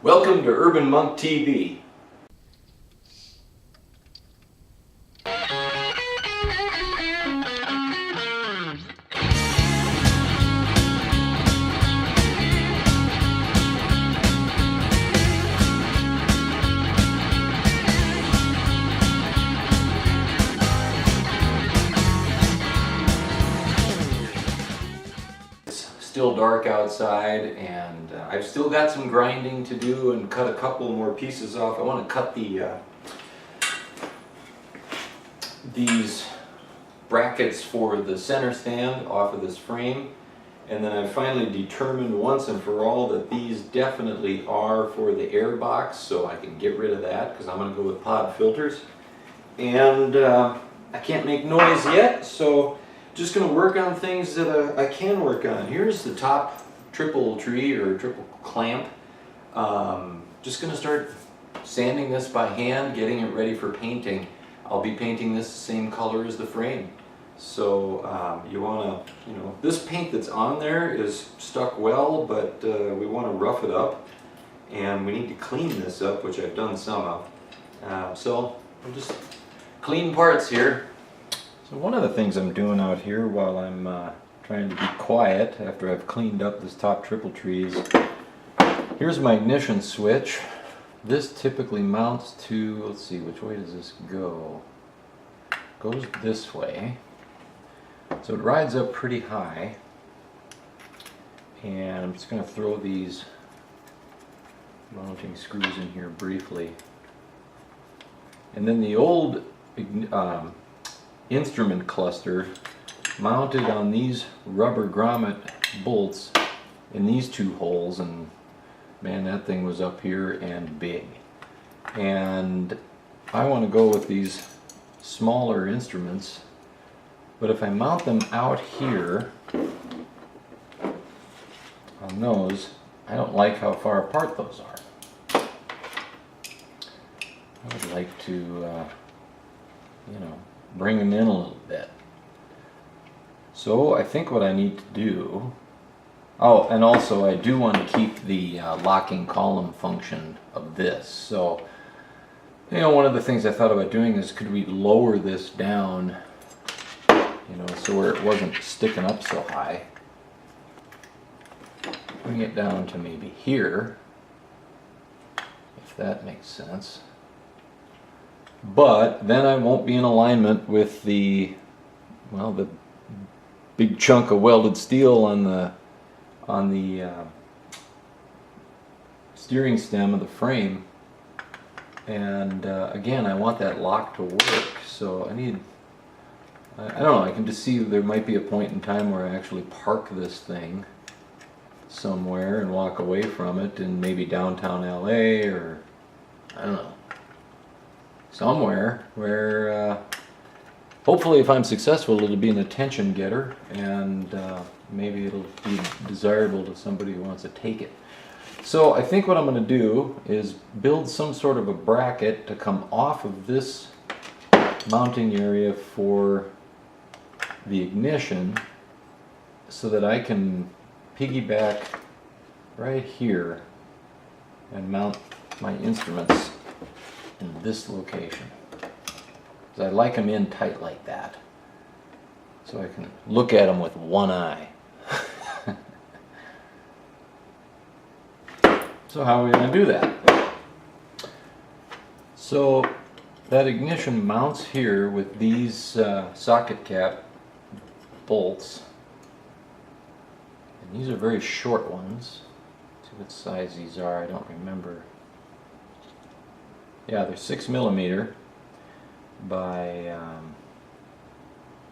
Welcome to Urban Monk TV. It's still dark outside, and I've still got some grinding to do and cut a couple more pieces off. I want to cut these brackets for the center stand off of this frame, and then I finally determined once and for all that these definitely are for the air box, so I can get rid of that because I'm going to go with pod filters. And I can't make noise yet, so just going to work on things that I can work on. Here's the top triple tree or triple clamp. Just going to start sanding this by hand, getting it ready for painting. I'll be painting this the same color as the frame. So you want to, this paint that's on there is stuck well, but we want to rough it up, and we need to clean this up, which I've done some of. So I'm just clean parts here. So one of the things I'm doing out here while I'm trying to be quiet after I've cleaned up this top triple tree is, here's my ignition switch. This typically mounts to, let's see, which way does this go? Goes this way. So it rides up pretty high. And I'm just going to throw these mounting screws in here briefly. And then the old instrument cluster mounted on these rubber grommet bolts in these two holes, and man, that thing was up here and big. And I want to go with these smaller instruments, but if I mount them out here on those, I don't like how far apart those are. I would like to bring them in a little bit. So I think what I need to do, oh, and also I do want to keep the locking column function of this. So, one of the things I thought about doing is, could we lower this down, so where it wasn't sticking up so high. Bring it down to maybe here, if that makes sense. But then I won't be in alignment with the big chunk of welded steel on the steering stem of the frame. And again, I want that lock to work, so I don't know, I can just see there might be a point in time where I actually park this thing somewhere and walk away from it in maybe downtown LA, or I don't know, somewhere where hopefully if I'm successful it'll be an attention getter, and maybe it'll be desirable to somebody who wants to take it. So I think what I'm going to do is build some sort of a bracket to come off of this mounting area for the ignition, so that I can piggyback right here and mount my instruments in this location. Because I like them in tight like that, so I can look at them with one eye. So how are we going to do that? So that ignition mounts here with these socket cap bolts, and these are very short ones. Let's see what size these are, I don't remember. Yeah, they're 6mm by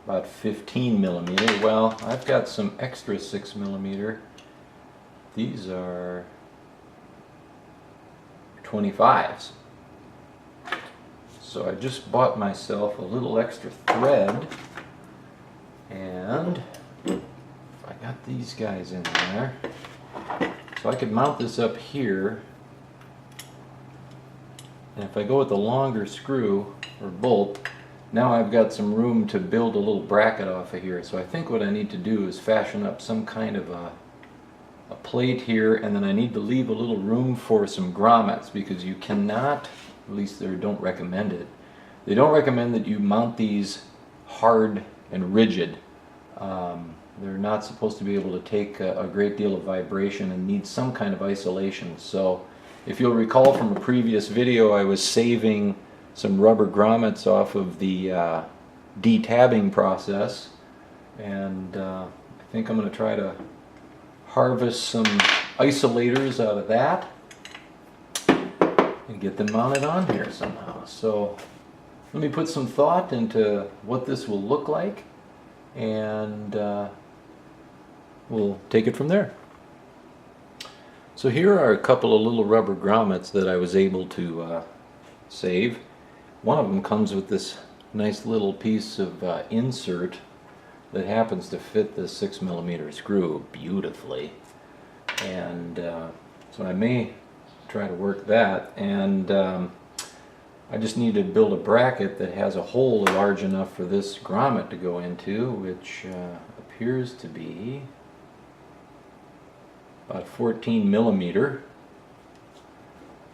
about 15mm. Well, I've got some extra 6mm. These are 25s. So I just bought myself a little extra thread, and I got these guys in there, so I could mount this up here, and if I go with the longer screw or bolt, now I've got some room to build a little bracket off of here. So I think what I need to do is fashion up some kind of a a plate here, and then I need to leave a little room for some grommets, because you cannot, at least they don't recommend it, they don't recommend that you mount these hard and rigid. They're not supposed to be able to take a great deal of vibration and need some kind of isolation. So if you'll recall from a previous video, I was saving some rubber grommets off of the detabbing process, and I think I'm going to try to harvest some isolators out of that and get them mounted on here somehow. So let me put some thought into what this will look like, and we'll take it from there. So here are a couple of little rubber grommets that I was able to save. One of them comes with this nice little piece of insert that happens to fit the 6mm screw beautifully, and so I may try to work that. And I just need to build a bracket that has a hole large enough for this grommet to go into, which appears to be about 14mm.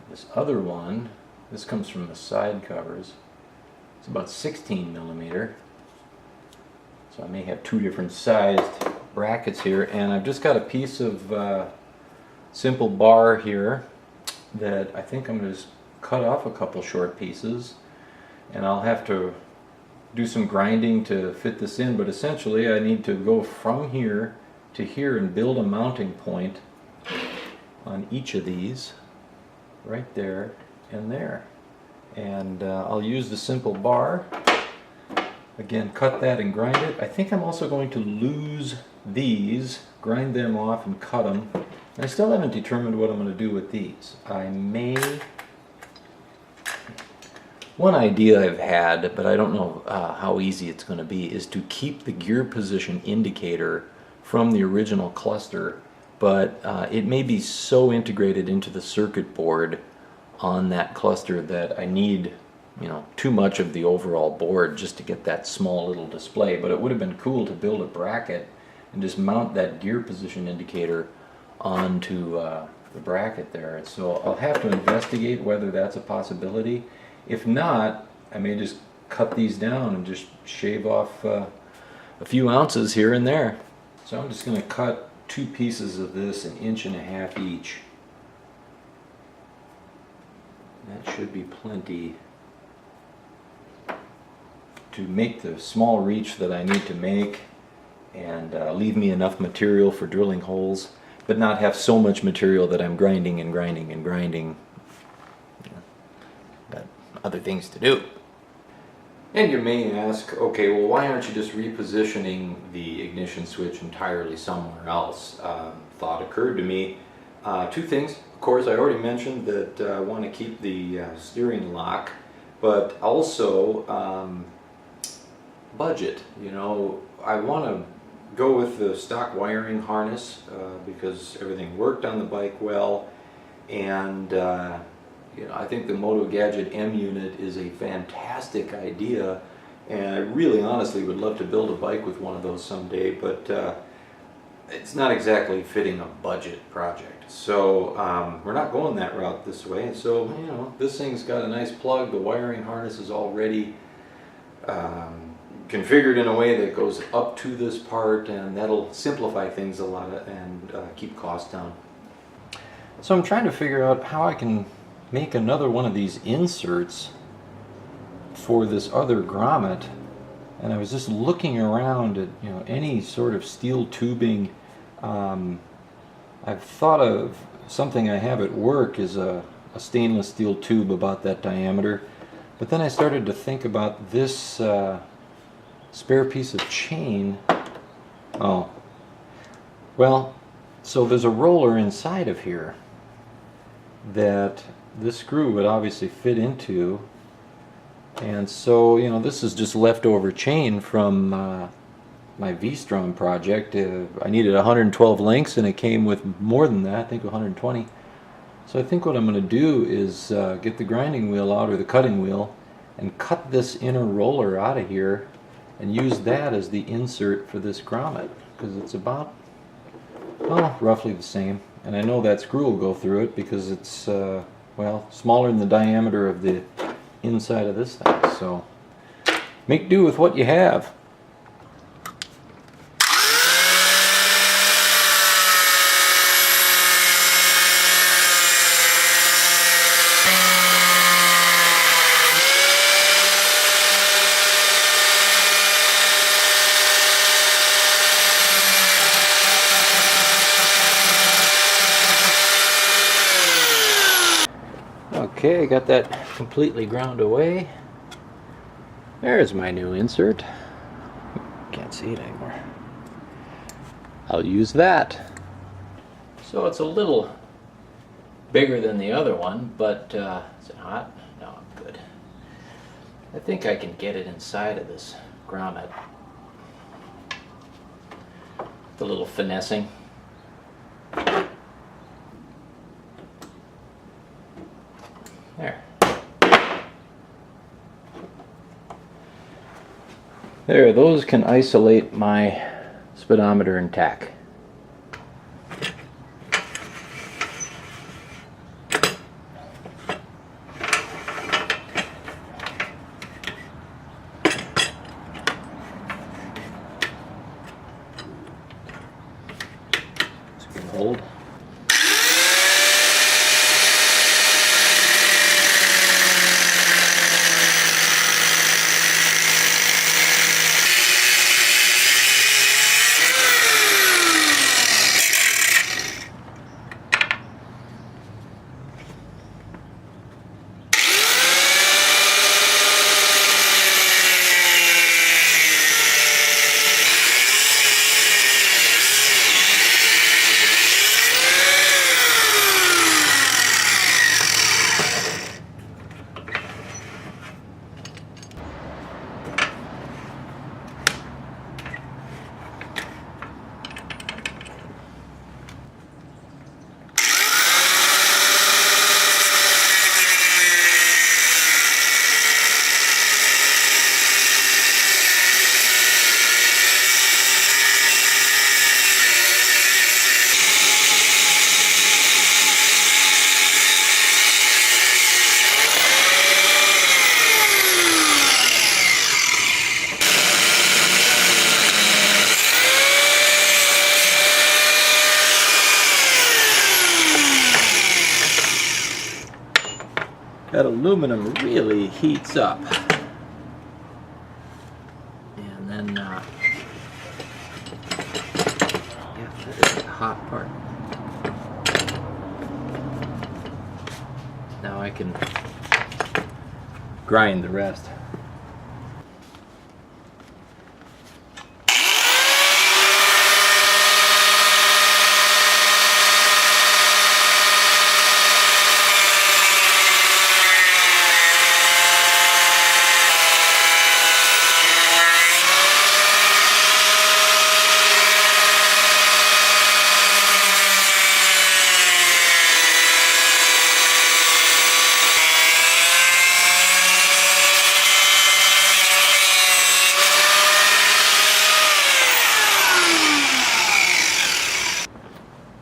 This other one, this comes from the side covers, it's about 16mm. So I may have two different sized brackets here, and I've just got a piece of simple bar here that I think I'm going to just cut off a couple short pieces, and I'll have to do some grinding to fit this in, but essentially I need to go from here to here and build a mounting point on each of these, right there and there. And I'll use the simple bar. Again, cut that and grind it. I think I'm also going to lose these, grind them off and cut them. And I still haven't determined what I'm going to do with these. One idea I've had, but I don't know how easy it's going to be, is to keep the gear position indicator from the original cluster, but it may be so integrated into the circuit board on that cluster that I need, you know, too much of the overall board just to get that small little display. But it would have been cool to build a bracket and just mount that gear position indicator onto the bracket there. And so I'll have to investigate whether that's a possibility. If not, I may just cut these down and just shave off a few ounces here and there. So I'm just going to cut two pieces of this 1.5 inches each. That should be plenty to make the small reach that I need to make, and leave me enough material for drilling holes, but not have so much material that I'm grinding and grinding and grinding. Got other things to do. And you may ask, okay, well, why aren't you just repositioning the ignition switch entirely somewhere else? Thought occurred to me. Two things. Of course, I already mentioned that I want to keep the steering lock, but also budget. You know, I want to go with the stock wiring harness because everything worked on the bike well, and you know, I think the Moto Gadget M unit is a fantastic idea, and I really honestly would love to build a bike with one of those someday, but it's not exactly fitting a budget project. So we're not going that route this way. So, you know, this thing's got a nice plug. The wiring harness is already configured in a way that goes up to this part, and that'll simplify things a lot and keep costs down. So I'm trying to figure out how I can make another one of these inserts for this other grommet, and I was just looking around at, you know, any sort of steel tubing. I've thought of something I have at work is a stainless steel tube about that diameter, but then I started to think about this spare piece of chain. Oh, well, so there's a roller inside of here that this screw would obviously fit into, and so, you know, this is just leftover chain from my V-Strom project. I needed 112 links and it came with more than that, I think 120. So I think what I'm going to do is get the grinding wheel out, or the cutting wheel, and cut this inner roller out of here and use that as the insert for this grommet, because it's about well, roughly the same. And I know that screw will go through it because it's, well, smaller than the diameter of the inside of this thing. So make do with what you have. Okay, I got that completely ground away. There's my new insert. Can't see it anymore. I'll use that. So it's a little bigger than the other one, but is it hot? No, I'm good. I think I can get it inside of this grommet. The little finessing. There, those can isolate my speedometer and tach. This can hold. That aluminum really heats up. And then, yeah, that is the hot part. Now I can grind the rest.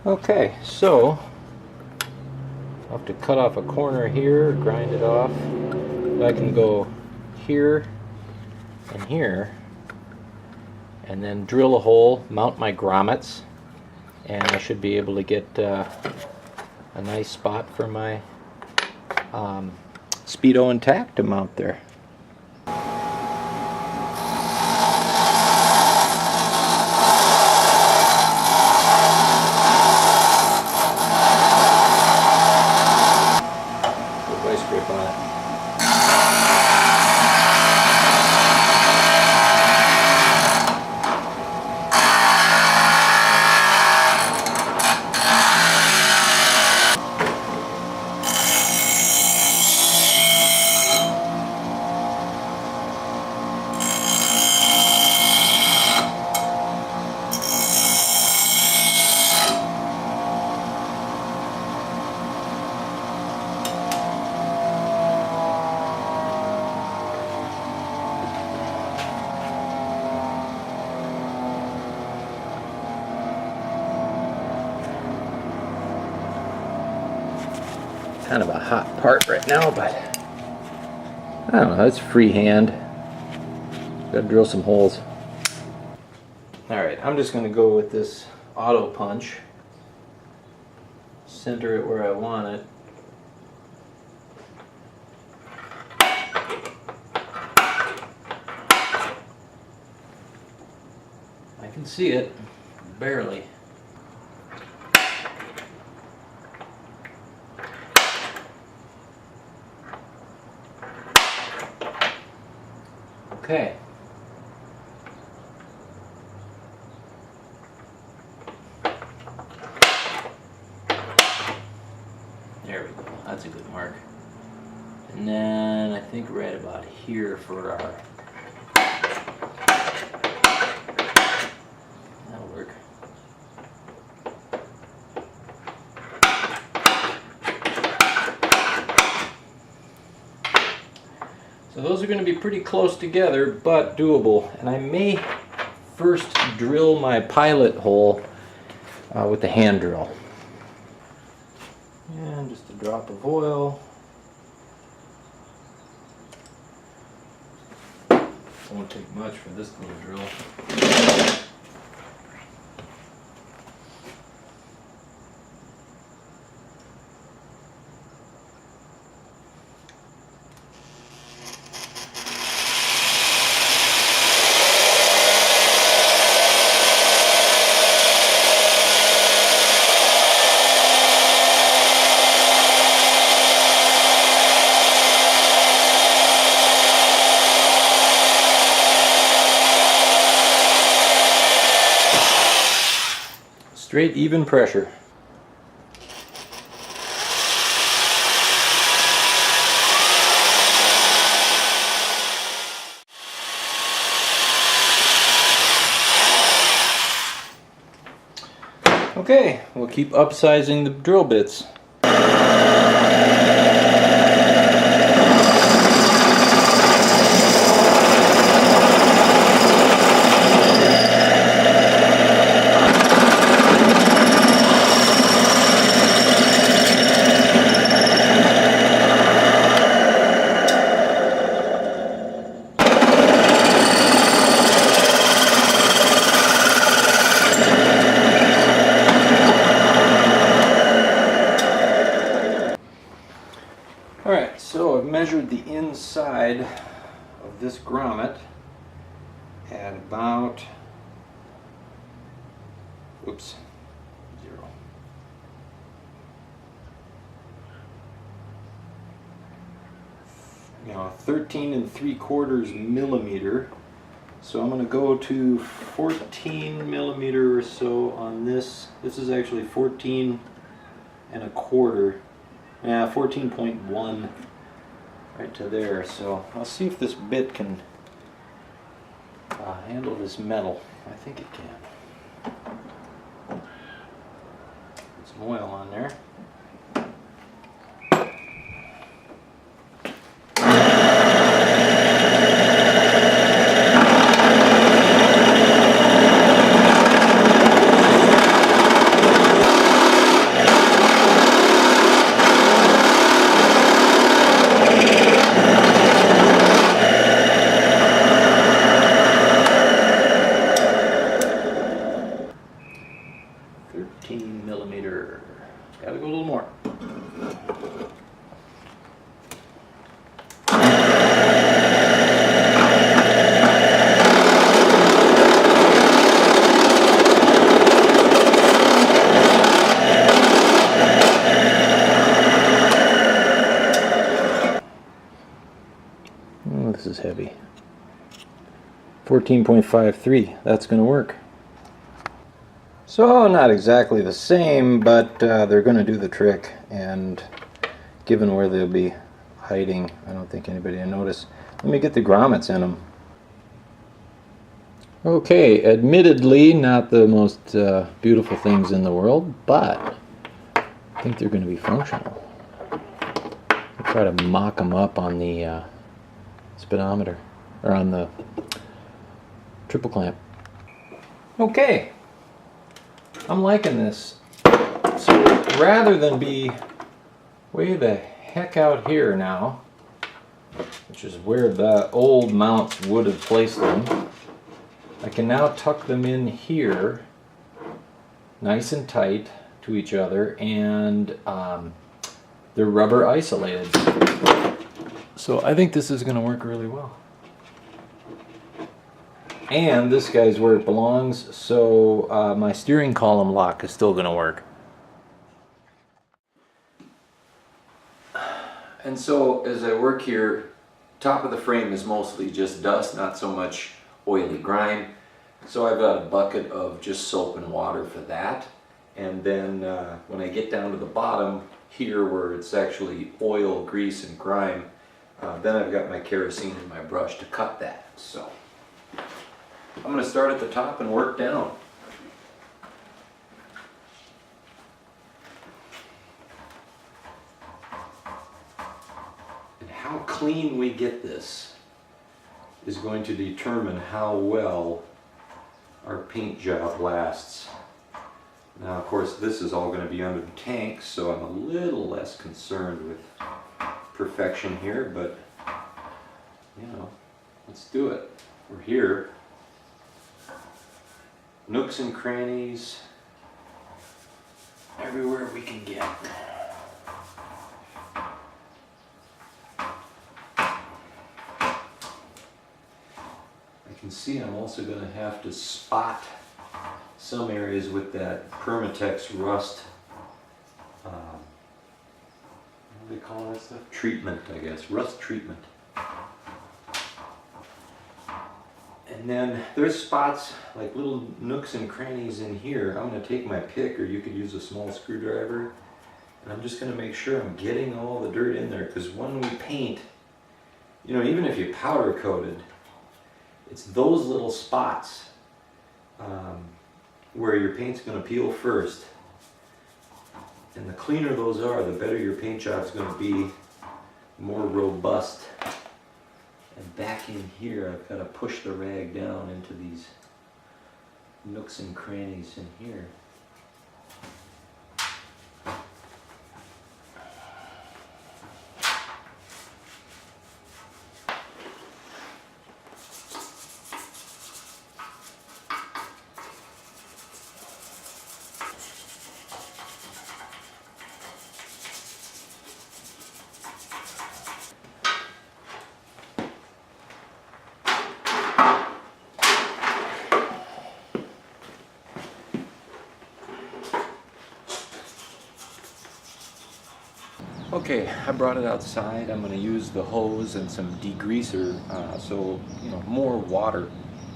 Okay, so I'll have to cut off a corner here, grind it off. I can go here and here, and then drill a hole, mount my grommets, and I should be able to get a nice spot for my Speedo and tach to mount there. kind of a hot part right now, but I don't know, it's freehand. Gotta drill some holes. Alright, I'm just gonna go with this auto punch. Center it where I want it. I can see it, barely. Okay. There we go. That's a good mark. And then I think right about here for our... That'll work. So those are going to be pretty close together, but doable. And I may first drill my pilot hole with the hand drill. And just a drop of oil. Won't take much for this little drill. Straight, even pressure. Okay, we'll keep upsizing the drill bits. Alright, so I've measured the inside of this grommet at about, oops, 13 3/4 millimeter. So I'm going to go to 14 millimeter or so on this. This is actually 14 1/4. Yeah, 14.1 right to there. So I'll see if this bit can handle this metal. I think it can. Put some oil on there. Millimeter. Gotta go a little more. Oh, this is heavy. 14.53. That's gonna work. So not exactly the same, but they're going to do the trick, and given where they'll be hiding, I don't think anybody will notice. Let me get the grommets in them. Okay, admittedly not the most beautiful things in the world, but I think they're going to be functional. I'll try to mock them up on the speedometer, or on the triple clamp. Okay. I'm liking this. So rather than be way the heck out here now, which is where the old mounts would have placed them. I can now tuck them in here nice and tight to each other, and they're rubber isolated. So I think this is going to work really well. And this guy's where it belongs, so my steering column lock is still going to work. And so as I work here, top of the frame is mostly just dust, not so much oily grime. So I've got a bucket of just soap and water for that. And then when I get down to the bottom here where it's actually oil, grease, and grime, then I've got my kerosene and my brush to cut that. So I'm going to start at the top and work down. And how clean we get this is going to determine how well our paint job lasts. Now, of course, this is all going to be under the tank, so I'm a little less concerned with perfection here, but you know, let's do it. We're here. Nooks and crannies, everywhere we can get. I can see I'm also going to have to spot some areas with that Permatex rust, what do they call that stuff? Treatment, I guess, rust treatment. And then there's spots, like little nooks and crannies in here. I'm going to take my pick, or you could use a small screwdriver, and I'm just going to make sure I'm getting all the dirt in there, because when we paint, you know, even if you powder coated, it's those little spots where your paint's going to peel first. And the cleaner those are, the better your paint job's going to be, more robust. And back in here, I've got to push the rag down into these nooks and crannies in here. Okay, I brought it outside. I'm going to use the hose and some degreaser, so you know, more water.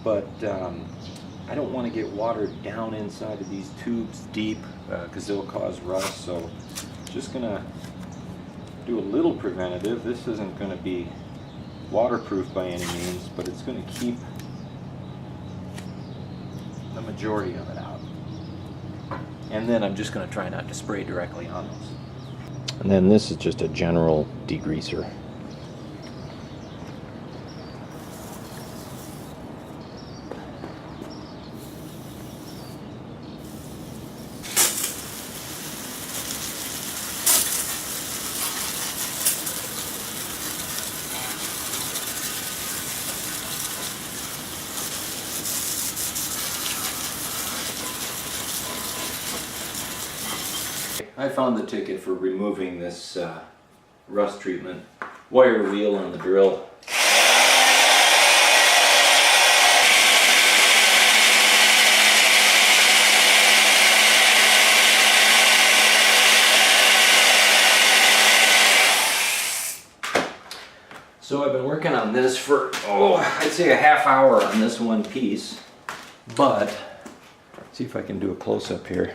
But I don't want to get water down inside of these tubes deep, because they'll cause rust. So just going to do a little preventative. This isn't going to be waterproof by any means, but it's going to keep the majority of it out. And then I'm just going to try not to spray directly on those. And then this is just a general degreaser. I found the ticket for removing this rust treatment wire wheel on the drill. So I've been working on this for, I'd say a half hour on this one piece, but let's see if I can do a close-up here.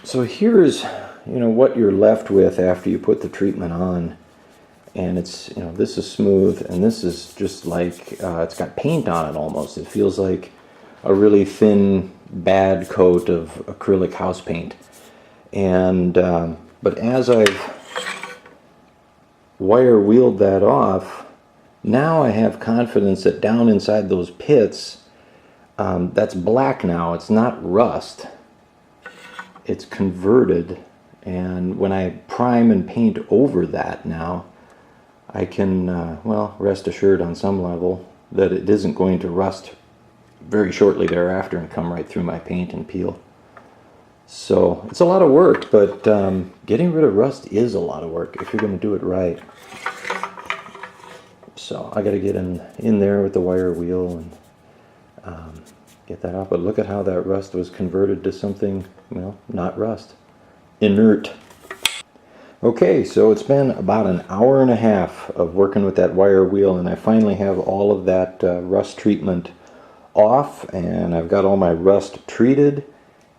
So here's, you know, what you're left with after you put the treatment on, and it's, you know, this is smooth, and this is just like it's got paint on it almost. It feels like a really thin, bad coat of acrylic house paint. And but as I've wire wheeled that off, now I have confidence that down inside those pits, That's black now. It's not rust. It's converted, and when I prime and paint over that now, I can, well, rest assured on some level that it isn't going to rust very shortly thereafter and come right through my paint and peel. So it's a lot of work, but getting rid of rust is a lot of work if you're going to do it right. So I got to get in there with the wire wheel and get that off. But look at how that rust was converted to something, well, not rust, inert. Okay, so it's been about an hour and a half of working with that wire wheel, and I finally have all of that rust treatment off, and I've got all my rust treated.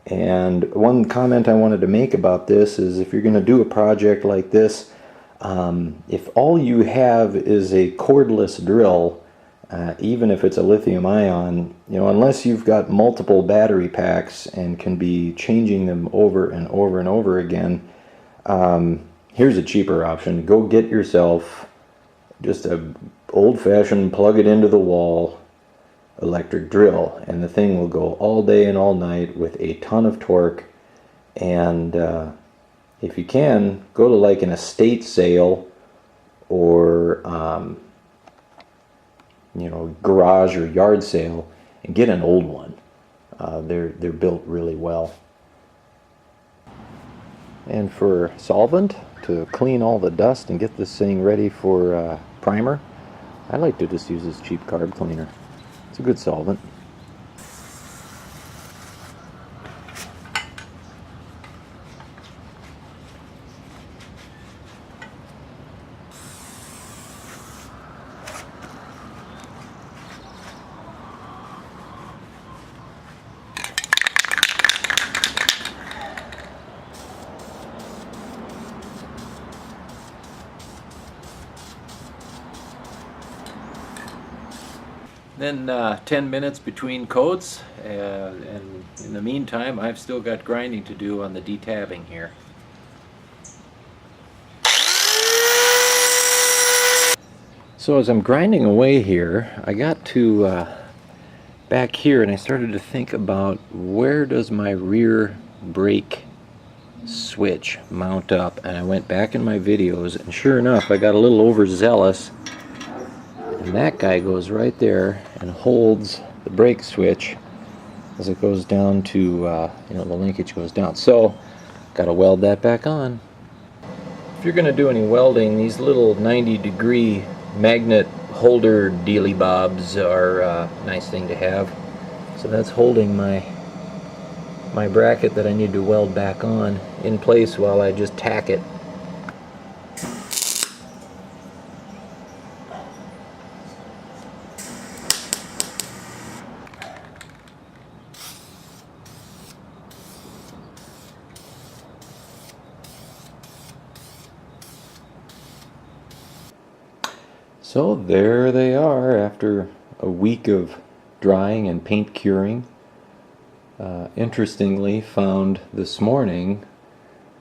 And one comment I wanted to make about this is, if you're going to do a project like this, if all you have is a cordless drill, even if it's a lithium ion, you know, unless you've got multiple battery packs and can be changing them over and over and over again, here's a cheaper option. Go get yourself just a old-fashioned plug it into the wall electric drill, and the thing will go all day and all night with a ton of torque. And if you can, go to like an estate sale or you know, garage or yard sale and get an old one. They're built really well. And for solvent to clean all the dust and get this thing ready for primer, I like to just use this cheap carb cleaner. It's a good solvent. Then 10 minutes between coats, and in the meantime I've still got grinding to do on the detabbing here. So as I'm grinding away here, I got to back here and I started to think about, where does my rear brake switch mount up? And I went back in my videos, and sure enough I got a little overzealous. And that guy goes right there and holds the brake switch as it goes down to, you know, the linkage goes down. So, got to weld that back on. If you're going to do any welding, these little 90-degree magnet holder dealy bobs are a nice thing to have. So that's holding my bracket that I need to weld back on in place while I just tack it. So there they are after a week of drying and paint curing. Interestingly, found this morning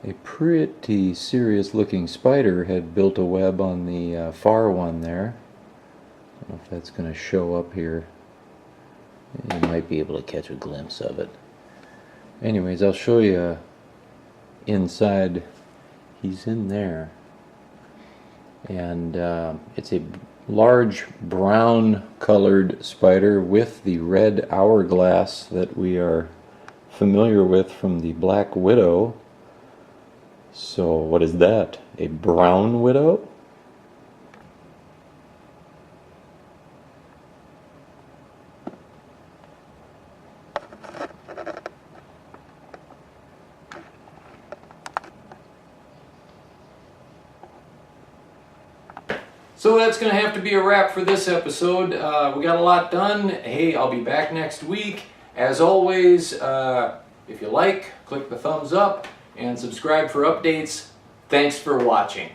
a pretty serious looking spider had built a web on the far one there. I don't know if that's going to show up here. You might be able to catch a glimpse of it. Anyways, I'll show you inside. He's in there. And it's a large brown colored spider with the red hourglass that we are familiar with from the Black Widow. So what is that? A brown widow? So that's going to have to be a wrap for this episode. We got a lot done. Hey, I'll be back next week. As always, if you like, click the thumbs up and subscribe for updates. Thanks for watching.